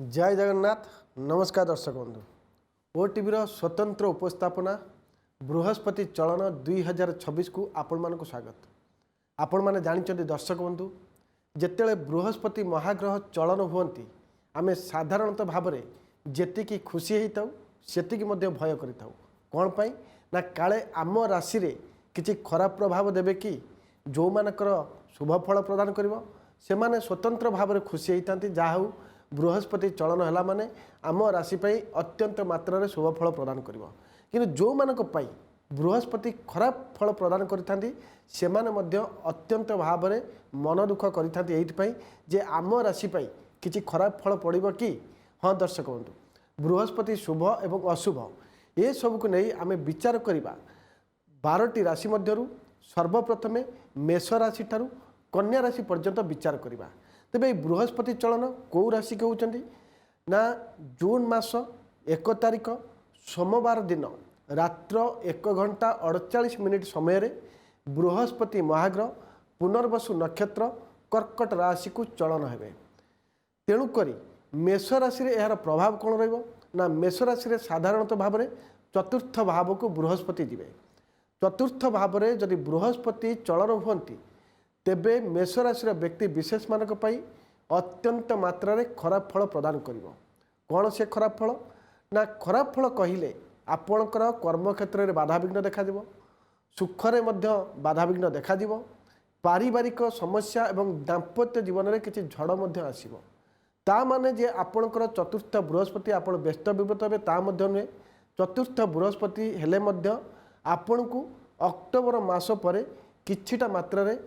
जय जगन्नाथ। नमस्कार दर्शक बंधु। ओटीवी स्वतंत्र उपस्थापना बृहस्पति चलन 2026 को आपण मानक स्वागत। आपण माने जानिचंती दर्शक बंधु, जेतेले बृहस्पति महाग्रह चलन हुअंती आमे साधारणतः भावरे जेतिकी खुशी हेइताउ सेतिकी मध्य भय करिताउ। कोन पई ना काले आम राशि रे किछि खराब प्रभाव देबे कि जो मानकर शुभ फल प्रदान करिवो से माने स्वतंत्र भावरे खुशी हेइतांती। जा हउ बृहस्पति चलन है माने आम राशि अत्यंत मात्रा शुभ फल प्रदान कर। कि जो मानक पाई बृहस्पति खराब फल प्रदान करिथांती से माने मध्य अत्यंत भाव में मन दुख करिथांती एइथिपई जे आम राशि किछि खराब फल पड़िबो कि। हाँ दर्शक बंधु, बृहस्पति शुभ एवं अशुभ ये सब को नहीं आमे विचार करिबा। 12टी राशि मध्यरु सर्वप्रथमे मेष राशि ठारू कन्या राशि पर्यंत विचार करिबा। तेबे बृहस्पति चलन कौ राशि के होचंदी ना जून मास 1 तारिख सोमवार दिन रात्र 1 घंटा 48 मिनिट समय रे बृहस्पति महाग्रह पुनर्वसु नक्षत्र कर्कट राशि को चलन हेबे। तेणु करी मेष राशि रे यार प्रभाव कौन रहिबो ना मेष राशि रे साधारणतः भाव में चतुर्थ भाव को बृहस्पति दिबे। चतुर्थ भाव में जदि बृहस्पति चलन हुअंती तेबे मेष राशि व्यक्ति विशेष मानक पई अत्यंत मात्रा रे खराब फल प्रदान करिवो। कौन से खराब फल ना खराब फल कहिले आपणकर कर्म क्षेत्र में बाधा विघ्न देखा दिबो, सुखरे मध्य बाधा विघ्न देखा दिबो, पारिवारिक समस्या एवं दाम्पत्य जीवन में किछि झड़ मध्य आसीबो। ता माने जे आपणकर चतुर्थ बृहस्पति आपण व्यस्त विव्रत हेबे ता मध्य नुहे। चतुर्थ बृहस्पति हेले मध्य आपण को अक्टोबर मास परे किछिटा मात्रा रे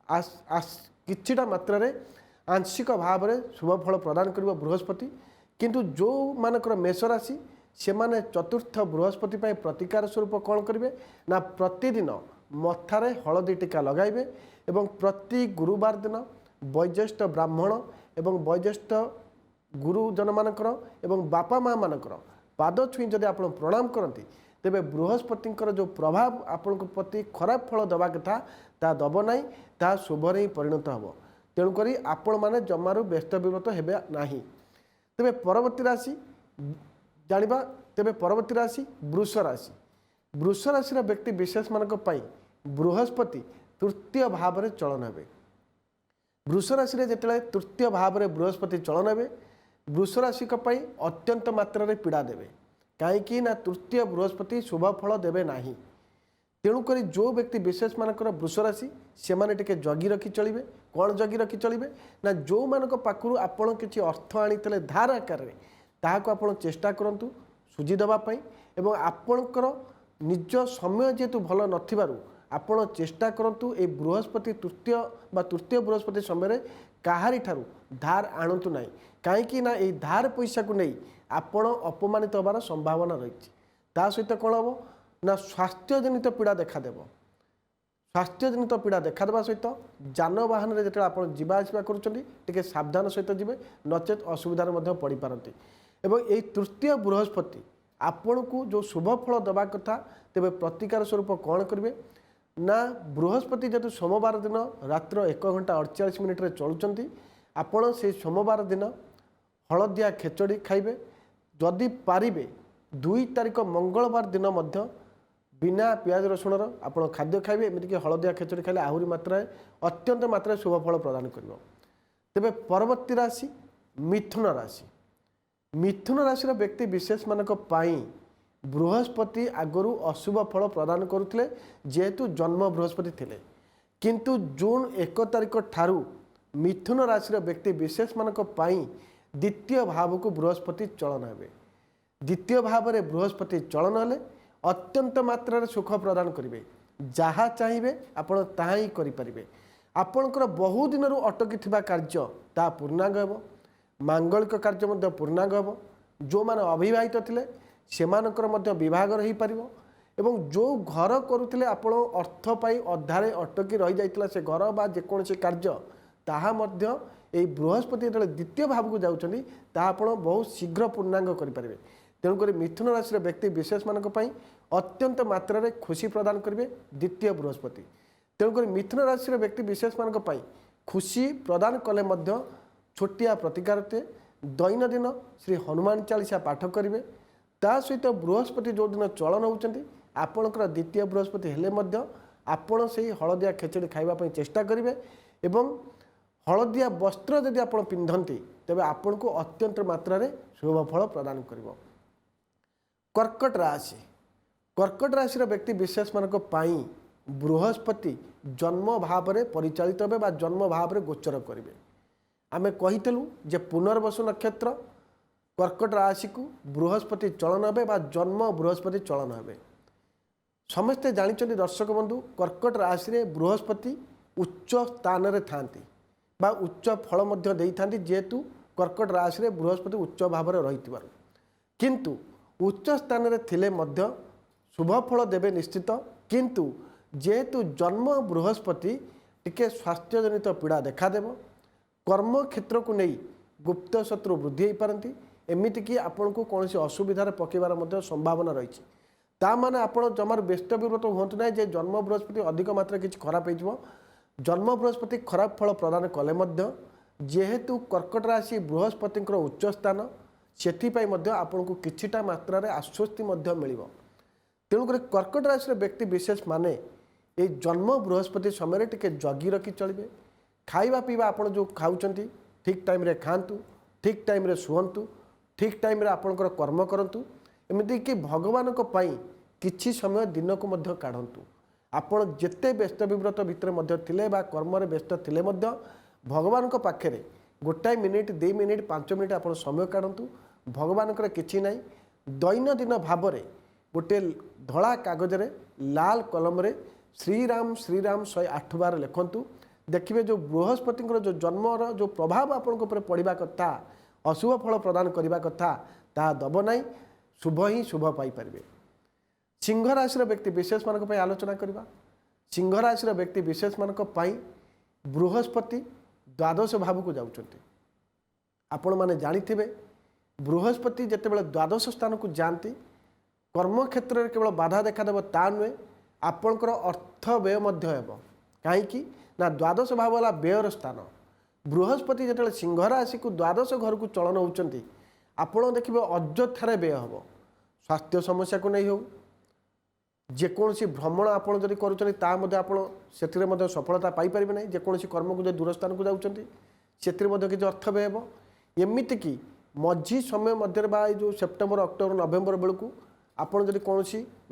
किछिटा मात्रा रे आंशिक भाव में शुभ फल प्रदान करिवो बृहस्पति। किंतु जो मानकर मेष राशि से माने चतुर्थ बृहस्पति पाई प्रतिकार स्वरूप कौन करेंगे ना प्रतिदिन मथारे हलदी टीका लगाइबे एवं प्रति गुरुवार दिन वैज्येष्ठ ब्राह्मण एवं वैज्येष्ठ गुरुजन मानकर एवं बापा माँ मानकर पाद छुई जदि आप प्रणाम करती तेबे बृहस्पति जो प्रभाव आपण प्रति खराब फल दबा कथा ता दब नाई, ता शुभरे ही परिणत हम। तेणुक आपण मैंने जमारू व्यस्त विव्रत हेबे नाही। तेबे परवर्ती राशि जानिबा। तेबे परवर्ती राशि वृष राशि। वृष राशि व्यक्ति विशेष मानक पई बृहस्पति तृतीय भाव में चलन हेबे। वृष राशि जेतेले तृतीय भाव में बृहस्पति चलन हेबे वृष राशि पई अत्यंत मात्रा रे पीड़ा देबे। कहीं ना तृतीय बृहस्पति शुभ फल देवे नाही। तेणुक जो व्यक्ति विशेष मानकर वृष राशि से माने टिके जगी रखी चलिए। कौन जगी रखी चलिए ना जो मानक पाखु आपण किसी अर्थ आनी धार आकार में ताहाको आपण चेष्टा करंतु सुझी देबा पई एवं आपणकर निज समय जेतु भल नथिबारु आपण चेष्टा करंतु ए बृहस्पति तृतीय बृहस्पति समय काहारी ठारू धार आणंतु नाही। कहीं ना ये धार पैसा को नहीं आपण अपमानित होबार संभावना रही। ता सहित कौन हम ना स्वास्थ्य जनित पीड़ा देखादेव। स्वास्थ्य जनित पीड़ा देखादेवा सहित जानवाहन में जो आप जावासवा करुँचे सावधान सहित जी नचेत असुविधार पड़ पारती। एवं ये तृतीय बृहस्पति आपण को जो शुभ फल दबा कथा तेरे प्रतिकार स्वरूप कौन करेंगे ना बृहस्पति जेतु सोमवार दिन रात्र 1 घंटा 48 मिनिट चलुँच आपण से सोमवार दिन हलदिया खेचड़ी खाइबे। जदि पारिबे 2 तारिख मंगलवार दिन मध्य बिना पियाज रसुणर आप खाद्य खाइबे। एमतीक हलदिया खेचड़ी खाइले आहुरी मात्रा अत्यंत मात्रा शुभ फल प्रदान करिवो। तेबे परवर्ती राशि मिथुन राशि। मिथुन राशि व्यक्ति विशेष मानक पाई बृहस्पति आगरू अशुभ फल प्रदान करुथिले जेहेतु जन्म बृहस्पति थिले। किंतु जून 1 तारिख ठारू मिथुन राशि व्यक्ति विशेष मानक पाई द्वितीय भाव को बृहस्पति चलन हेबे। द्वितीय भाव में बृहस्पति चलन हेले अत्यंत मात्रा सुख प्रदान करेंगे। जहाँ चाहिए आपण ताहा ही करें। आपणकर बहु दिन अटकी थिबा कार्य ता पूर्णांग हेबो। मांगलिक कार्य मध्य पूर्णांग हेबो। जो माने अविवाहित थिले सेमानकर मध्य विवाहर हो पारिबो। एवं जो घर करुथिले आपण अर्थ पाई अधारे अटकी रही जाइतिला से घर बा जेकोसी कार्य ताहा मध्य ये बृहस्पति जो द्वितीय भाव को जाऊँगी ताहा आपण बहुत शीघ्र पूर्णांग करें। तेणुक मिथुन राशि व्यक्ति विशेष मानक पई अत्यंत मात्रा रे खुशी प्रदान करेंगे द्वितीय बृहस्पति। तेणुक मिथुन राशि व्यक्ति विशेष मानक पई खुशी प्रदान कले मध्य छोटिया प्रतिकार दैनंदिन श्री हनुमान चालीसा पाठ करेंगे ता सहित बृहस्पति जो दिन चलन होती आपणकर द्वितीय बृहस्पति हेले मध्य आपण से हलदिया खेचड़ी खावाई चेष्टा करेंगे एवं हलदिया वस्त्र जदि आप पिंधती तेज आपण को अत्यंत मात्रा शुभ फल प्रदान कर। कर्कट राशि व्यक्ति विशेष मानक बृहस्पति जन्म भाव में परिचालित हे जन्म भाव में गोचर करेंगे। आमे कहीलु जे पुनर्वसु नक्षत्र कर्कट राशि को बृहस्पति चलन हे जन्म बृहस्पति चलन हे। समस्ते जानते दर्शक बंधु कर्कट राशि रे बृहस्पति उच्च स्थान रे थांती बा उच्च फल मध्य देई थांती जेहेतु कर्कट राशि रे बृहस्पति उच्च भाव में रही किंतु उच्च स्थान रे थिले मध्य शुभ फल देवे निश्चित किंतु जेहेतु जन्म बृहस्पति टिके स्वास्थ्य जनित पीड़ा देखादेव कर्म क्षेत्र को नहीं गुप्त शत्रु वृद्धि हो पारती एमती कि आपण को कौन असुविधार पकेबार मध्य संभावना रही ता माने आपण जमार व्यस्त विव्रत हूँ ना जे जन्म बृहस्पति अधिक मात्रा किसी खराब हो जन्म बृहस्पति खराब फल प्रदान कले मध्य जेहेतु कर्कट राशि बृहस्पति उच्च स्थान से आपण को किछिटा मात्रा रे आश्वस्ति मिल तेणुक कर्कट राशि व्यक्ति विशेष माने ये जन्म बृहस्पति समय टिके जगी रखी चलिए खाଇବା पीवा आपण जो खाऊंट ठीक टाइम रे खातु ठीक टाइम रे शुअंतु ठीक टाइम रे आपणकर कर्म करंतु एमती कि भगवान किछि समय दिन को मध्य काढ़ंतु आपण जेते व्यस्त विव्रत भितर मध्य थिले बा कर्म रे व्यस्त थिले मध्य भगवान पाखे गोटाए मिनिट 2 मिनिट 5 मिनिट आप समय काढ़ंतु भगवान किछि नाही दैनंदिन भाव में गोटे धला कागज रे लाल कलम रे श्रीराम श्रीराम 108 बार लिखंतु देखिए जो बृहस्पति जो जन्मर जो प्रभाव आपण पड़ा कथा अशुभ फल प्रदान करने कथा ता दब ना शुभ ही शुभ पाइपर। सिंह राशि व्यक्ति विशेष मानक आलोचना करवा सिंह राशि व्यक्ति विशेष मानक बृहस्पति द्वादश भाव को जाउछंती आपण माने जानिथिबे बृहस्पति जेतेबेले द्वादश स्थान को जाती कर्म क्षेत्र में केवल बाधा देखादेव ता नुहे आपणकर अर्थ व्यय कहीं ना द्वादश भाव वाला व्ययर स्थान बृहस्पति जो सिंह राशि को द्वादश घर को चलन होती आपड़ देखिए अଯଥାରେ व्यय हम स्वास्थ्य समस्या को नहीं हो जेकोसी भ्रमण आपड़ जब कर सफलता पाइपर ना जेकोसी कर्म को दूर स्थान को जाऊँच किसी अर्थ व्यय हम एमती कि मझी समय मध्य जो सेप्टेम्बर अक्टोबर नवेम्बर बेलू आपड़ जब कौन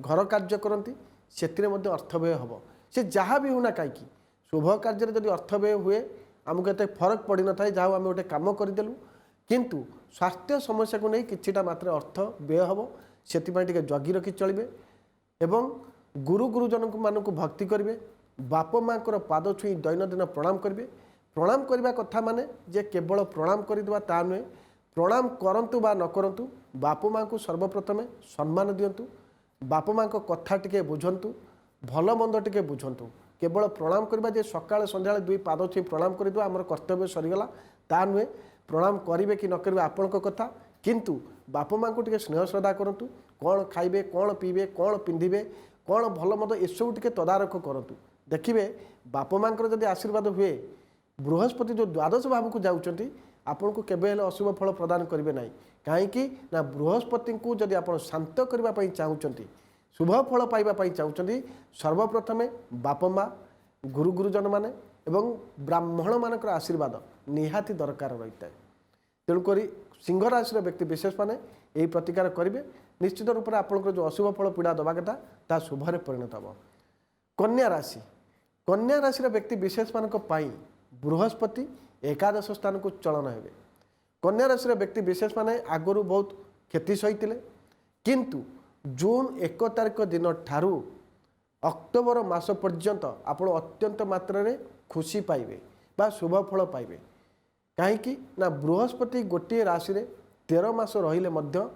घर कार्य करती से अर्थ व्यय हम से जहाँ भी होना कहीं शुभ कार्य जब अर्थ व्यय हुए आमको एत फरक पड़ न था जहाँ आम गोटे कम करदेलु किंतु स्वास्थ्य समस्या को नहीं किछिटा मात्र अर्थ व्यय हम से जगी रखी चलिए एवं गुरु गुरुजन मानक भक्ति करेंगे बाप माँ पाद छुई दैनंदिन प्रणाम करेंगे प्रणाम करने कथा माने जे केवल प्रणाम करदेवा ता नुहे प्रणाम करंतु बा न करंतु बाप माँ को सर्वप्रथमे सम्मान दिंतु बाप माँ कथा टिके बुझंतु भल मंद टिके बुझंतु केवल प्रणाम करवा जे सकाଳେ संध्याଳେ दुई पाद छुई प्रणाम करदेवा आमर कर्तव्य सरीगला ता नुहे प्रणाम करेंगे कि न करेंगे आपण कथा किंतु बाप माँ को टिके स्नेह श्रद्धा करंतु कौन खाइबे कौन पीबे कौन पिंधिबे कौन भल मद एसबू टिके तदारख करंतु देखिए बाप माँ जदि आशीर्वाद हुए बृहस्पति जो द्वादश भाव को जाउछंती आपन को केबे हेले अशुभ फल प्रदान करेंगे ना कहीं ना बृहस्पति को जदि आप शांत करने चाहूँगी शुभ फल पाइबा चाहूँगी सर्वप्रथमे बाप माँ गुरु गुरुजन माने एवं ब्राह्मण मानकर आशीर्वाद निहाती दरकार रही है तेणुक सिंह राशि व्यक्ति विशेष माने यही प्रतिकार करेंगे निश्चित रूप से आपंकर जो अशुभ फल पीड़ा दवा कथा ता शुभरे परिणत हम। कन्या राशि व्यक्ति विशेष मानक बृहस्पति एकादश स्थान को चलन हे कन्या राशि व्यक्ति विशेष माने आगु बहुत क्षति सही किंतु जून 1 तारिख दिन ठारू अक्टोबर मास पर्यंत आप अत्यंत मात्रा खुशी पाइबे बा शुभ फल पाइबे कहीं ना बृहस्पति गोटे राशि रे 13 मास रहिले मध्य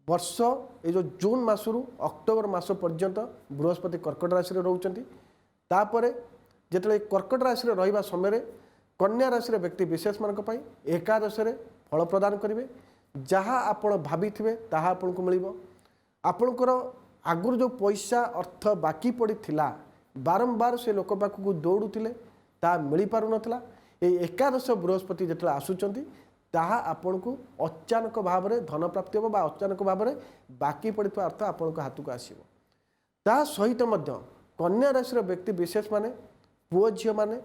वर्ष ये जो जून मासरू अक्टोबर मास पर्यंत बृहस्पति कर्कट राशि रे रहउचंती तापरे जेतले कर्कट राशि रे रहिबा समय कन्या राशि रे व्यक्ति विशेष मानक पई एकादश रे फल प्रदान करिवे जहाँ आपण भाबिथिबे ताहा आपनको मिलिबो आपणकर आगुर जो पैसा अर्थ बाकी पड़ी थिला बारंबार से लोक पाखक दौड़ुले ता मिल पार नाला ये एकादश बृहस्पति जो आसुचंती ତାହା ଆପଣଙ୍କୁ ଅଚାନକ ଭାବରେ ଧନ ପ୍ରାପ୍ତି ହେବ ବା ଅଚାନକ ଭାବରେ ବାକି ପଡ଼ିଥିବା ଅର୍ଥ ଆପଣଙ୍କ ହାତକୁ ଆସିବ। ତା ସହିତ ମଧ୍ୟ କନ୍ୟା ରାଶିର ବ୍ୟକ୍ତି ବିଶେଷ ମାନେ ପୁଅ ଝିଅମାନେ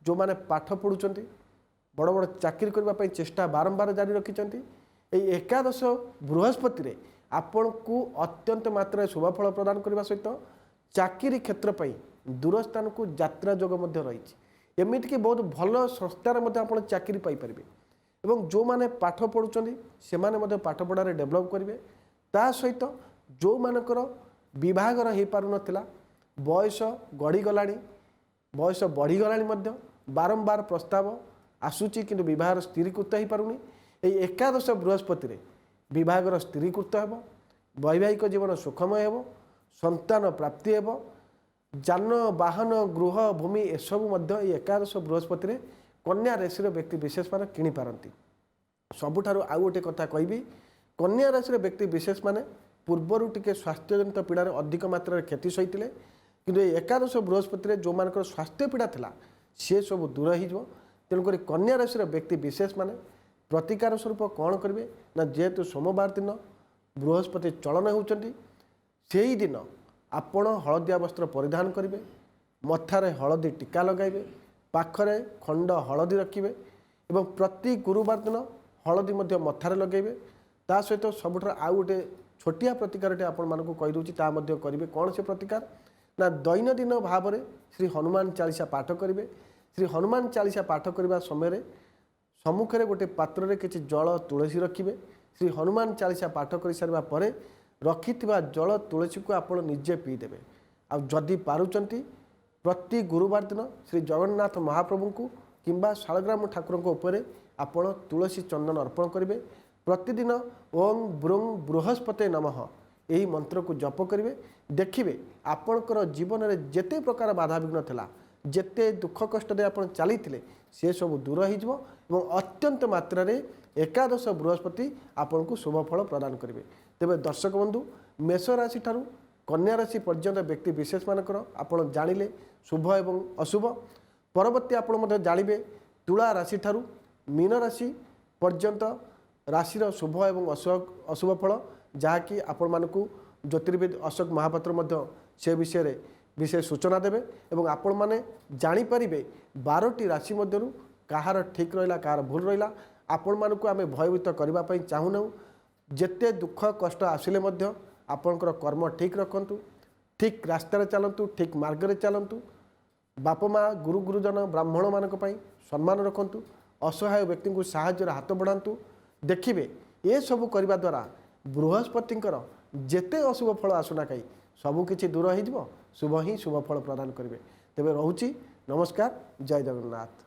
ଯେଉଁମାନେ ପାଠ ପଢ଼ୁଛନ୍ତି ବଡ଼ ବଡ଼ ଚାକିରି କରିବା ପାଇଁ ଚେଷ୍ଟା ବାରମ୍ବାର ଜାରି ରଖିଛନ୍ତି ଏହି ଏକାଦଶ ବୃହସ୍ପତିରେ ଆପଣଙ୍କୁ ଅତ୍ୟନ୍ତ ମାତ୍ରାରେ ଶୁଭଫଳ ପ୍ରଦାନ କରିବା ସହିତ ଚାକିରି କ୍ଷେତ୍ର ପାଇଁ ଦୂର ସ୍ଥାନକୁ ଯାତ୍ରା ଯୋଗ ମଧ୍ୟ ରହିଛି। ଏମିତିକି ବହୁତ ଭଲ ସଂସ୍ଥାରେ ମଧ୍ୟ ଆପଣ ଚାକିରି ପାଇପାରିବେ ଏବଂ ଯେଉଁମାନେ ପାଠ ପଢ଼ୁଛନ୍ତି ସେମାନେ ମଧ୍ୟ ପାଠପଢ଼ାରେ ଡେଭଲପ୍ କରିବେ। ତା ସହିତ ଯେଉଁମାନଙ୍କର ବିବାହର ହୋଇପାରୁନଥିଲା ବୟସ ଗଡ଼ିଗଲାଣି ବୟସ ବଢ଼ିଗଲାଣି ମଧ୍ୟ ବାରମ୍ବାର ପ୍ରସ୍ତାବ ଆସୁଛି କିନ୍ତୁ ବିବାହର ସ୍ଥିରୀକୃତ ହୋଇପାରୁନି ଏହି ଏକାଦଶ ବୃହସ୍ପତିରେ ବିବାହର ସ୍ଥିରୀକୃତ ହେବ, ବୈବାହିକ ଜୀବନ ସୁଖମୟ ହେବ, ସନ୍ତାନ ପ୍ରାପ୍ତି ହେବ, ଯାନବାହନ ଗୃହ ଭୂମି ଏସବୁ ମଧ୍ୟ ଏହି ଏକାଦଶ ବୃହସ୍ପତିରେ କନ୍ୟା ରାଶିର ବ୍ୟକ୍ତି ବିଶେଷମାନେ କିଣିପାରନ୍ତି। ସବୁଠାରୁ ଆଉ ଗୋଟେ କଥା କହିବି, କନ୍ୟା ରାଶିର ବ୍ୟକ୍ତି ବିଶେଷ ମାନେ ପୂର୍ବରୁ ଟିକେ ସ୍ୱାସ୍ଥ୍ୟଜନିତ ପୀଡ଼ାରେ ଅଧିକ ମାତ୍ରାରେ କ୍ଷତି ସହିଥିଲେ କିନ୍ତୁ ଏହି ଏକାଦଶ ବୃହସ୍ପତିରେ ଯେଉଁମାନଙ୍କର ସ୍ୱାସ୍ଥ୍ୟ ପୀଡ଼ା ଥିଲା ସେ ସବୁ ଦୂର ହୋଇଯିବ। ତେଣୁକରି କନ୍ୟା ରାଶିର ବ୍ୟକ୍ତି ବିଶେଷ ମାନେ ପ୍ରତିକାର ସ୍ୱରୂପ କ'ଣ କରିବେ ନା ଯେହେତୁ ସୋମବାର ଦିନ ବୃହସ୍ପତି ଚଳନ ହେଉଛନ୍ତି ସେହିଦିନ ଆପଣ ହଳଦିଆ ବସ୍ତ୍ର ପରିଧାନ କରିବେ, ମଥାରେ ହଳଦୀ ଟୀକା ଲଗାଇବେ, ପାଖରେ ଖଣ୍ଡ ହଳଦୀ ରଖିବେ ଏବଂ ପ୍ରତି ଗୁରୁବାର ଦିନ ହଳଦୀ ମଧ୍ୟ ମଥାରେ ଲଗାଇବେ। ତା ସହିତ ସବୁଠାରୁ ଆଉ ଗୋଟେ ଛୋଟିଆ ପ୍ରତିକାରଟେ ଆପଣମାନଙ୍କୁ କହିଦେଉଛି ତାହା ମଧ୍ୟ କରିବେ। କ'ଣ ସେ ପ୍ରତିକାର ନା ଦୈନନ୍ଦିନ ଭାବରେ ଶ୍ରୀ ହନୁମାନ ଚାଳିଶା ପାଠ କରିବେ। ଶ୍ରୀ ହନୁମାନ ଚାଳିଶା ପାଠ କରିବା ସମୟରେ ସମ୍ମୁଖରେ ଗୋଟେ ପାତ୍ରରେ କିଛି ଜଳ ତୁଳସୀ ରଖିବେ। ଶ୍ରୀ ହନୁମାନ ଚାଳିଶା ପାଠ କରିସାରିବା ପରେ ରଖିଥିବା ଜଳ ତୁଳସୀକୁ ଆପଣ ନିଜେ ପିଇଦେବେ। ଆଉ ଯଦି ପାରୁଛନ୍ତି ପ୍ରତି ଗୁରୁବାର ଦିନ ଶ୍ରୀ ଜଗନ୍ନାଥ ମହାପ୍ରଭୁଙ୍କୁ କିମ୍ବା ଶାଳଗ୍ରାମ ଠାକୁରଙ୍କ ଉପରେ ଆପଣ ତୁଳସୀ ଚନ୍ଦନ ଅର୍ପଣ କରିବେ। ପ୍ରତିଦିନ ଓಂ ବ୍ରୁଂ ବୃହସ୍ପତେ ନମଃ ଏହି ମନ୍ତ୍ରକୁ ଜପ କରିବେ। ଦେଖିବେ ଆପଣଙ୍କର ଜୀବନରେ ଯେତେ ପ୍ରକାର ବାଧାବିଘ୍ନ ଥିଲା, ଯେତେ ଦୁଃଖ କଷ୍ଟ ଦେଇ ଆପଣ ଚାଲିଥିଲେ ସେସବୁ ଦୂର ହୋଇଯିବ ଏବଂ ଅତ୍ୟନ୍ତ ମାତ୍ରାରେ ଏକାଦଶ ବୃହସ୍ପତି ଆପଣଙ୍କୁ ଶୁଭଫଳ ପ୍ରଦାନ କରିବେ। ତେବେ ଦର୍ଶକ ବନ୍ଧୁ, ମେଷ ରାଶି ଠାରୁ କନ୍ୟା ରାଶି ପର୍ଯ୍ୟନ୍ତ ବ୍ୟକ୍ତି ବିଶେଷମାନଙ୍କର ଆପଣ ଜାଣିଲେ ଶୁଭ ଏବଂ ଅଶୁଭ। ପରବର୍ତ୍ତୀ ଆପଣ ମଧ୍ୟ ଜାଣିବେ ତୁଳା ରାଶି ଠାରୁ ମୀନ ରାଶି ପର୍ଯ୍ୟନ୍ତ ରାଶିର ଶୁଭ ଏବଂ ଅଶୁଭ ଫଳ, ଯାହାକି ଆପଣମାନଙ୍କୁ ଜ୍ୟୋତିର୍ବିଦ ଅଶୋକ ମହାପାତ୍ର ମଧ୍ୟ ସେ ବିଷୟରେ ବିଶେଷ ସୂଚନା ଦେବେ ଏବଂ ଆପଣମାନେ ଜାଣିପାରିବେ 12ଟି ରାଶି ମଧ୍ୟରୁ କାହାର ଠିକ୍ ରହିଲା କାହାର ଭୁଲ ରହିଲା। ଆପଣମାନଙ୍କୁ ଆମେ ଭୟଭୀତ କରିବା ପାଇଁ ଚାହୁଁନାହୁଁ। ଯେତେ ଦୁଃଖ କଷ୍ଟ ଆସିଲେ ମଧ୍ୟ ଆପଣଙ୍କର କର୍ମ ଠିକ୍ ରଖନ୍ତୁ, ଠିକ୍ ରାସ୍ତାରେ ଚାଲନ୍ତୁ, ଠିକ୍ ମାର୍ଗରେ ଚାଲନ୍ତୁ। ବାପା ମା ଗୁରୁ ଗୁରୁଜନ ବ୍ରାହ୍ମଣମାନଙ୍କ ପାଇଁ ସମ୍ମାନ ରଖନ୍ତୁ, ଅସହାୟ ବ୍ୟକ୍ତିଙ୍କୁ ସାହାଯ୍ୟର ହାତ ବଢ଼ାନ୍ତୁ। ଦେଖିବେ ଏସବୁ କରିବା ଦ୍ୱାରା ବୃହସ୍ପତିଙ୍କର ଯେତେ ଅଶୁଭ ଫଳ ଆସୁନା କାହିଁ ସବୁକିଛି ଦୂର ହୋଇଯିବ, ଶୁଭ ହିଁ ଶୁଭ ଫଳ ପ୍ରଦାନ କରିବେ। ତେବେ ରହୁଛି, ନମସ୍କାର, ଜୟ ଜଗନ୍ନାଥ।